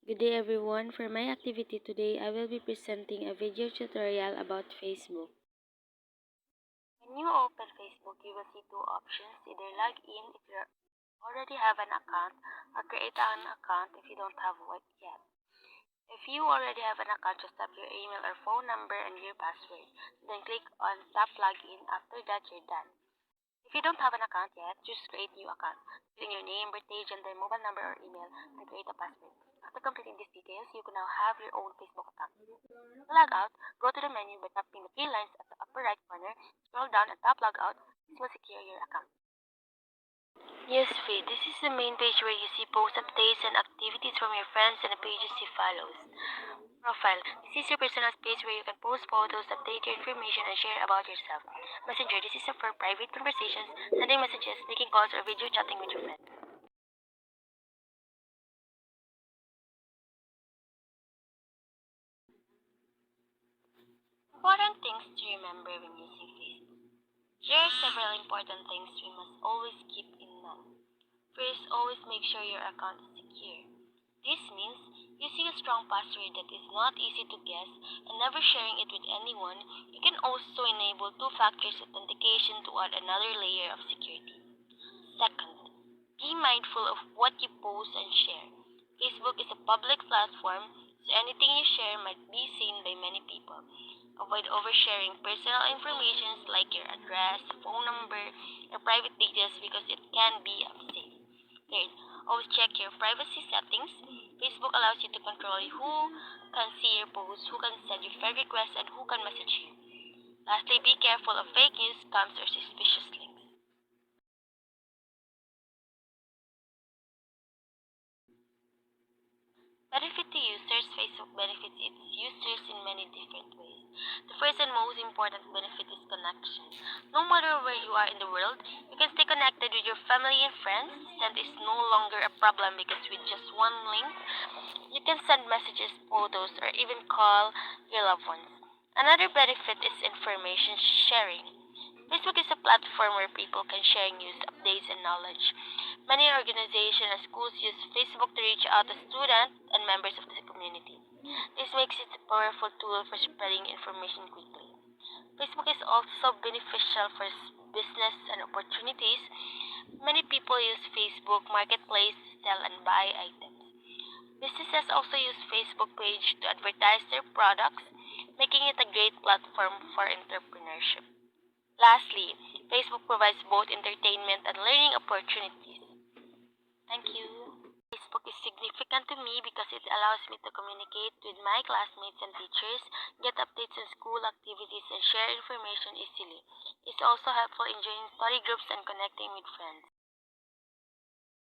Good day everyone. For my activity today, I will be presenting a video tutorial about Facebook. When you open Facebook, you will see two options. Either log in if you already have an account or create an account if you don't have one yet. If you already have an account, just type your email or phone number and your password. Then click on tap login. After that, you're done. If you don't have an account yet, just create new account. Fill in your name, birthday, gender, mobile number, or email, and create a password. After completing these details, you can now have your own Facebook account. To log out, go to the menu by tapping the three lines at the upper right corner, scroll down and tap log out. This will secure your account. Newsfeed. This is the main page where you see post updates and activities from your friends and the pages you follow. Profile. This is your personal space where you can post photos, update your information, and share about yourself. Messenger. This is for private conversations, sending messages, making calls, or video chatting with your friends. Important things to remember when using Facebook. Here are several important things we must always keep in mind. First, always make sure your account is secure. This means using a strong password that is not easy to guess and never sharing it with anyone. You can also enable two-factor authentication to add another layer of security. Second, be mindful of what you post and share. Facebook is a public platform, so anything you share might be seen by many people. Avoid oversharing personal information like your address, phone number, or private details because it can be unsafe. Third, always check your privacy settings. Facebook allows you to control who can see your posts, who can send you friend requests, and who can message you. Lastly, be careful of fake news, scams, or suspicious links. Benefit to users. Facebook benefits its users in many different ways. The first and most important benefit is connection. No matter where you are in the world, you can stay connected with your family and friends. Send is no longer a problem because with just one link, you can send messages, photos, or even call your loved ones. Another benefit is information sharing. Facebook is a platform where people can share news, updates, and knowledge. Many organizations and schools use Facebook to reach out to students and members of the community. This makes it a powerful tool for spreading information quickly. Facebook is also beneficial for business and opportunities. Many people use Facebook Marketplace to sell and buy items. Businesses also use Facebook page to advertise their products, making it a great platform for entrepreneurship. Lastly, Facebook provides both entertainment and learning opportunities. Thank you. Facebook is significant to me because it allows me to communicate with my classmates and teachers, get updates on school activities, and share information easily. It's also helpful in joining study groups and connecting with friends.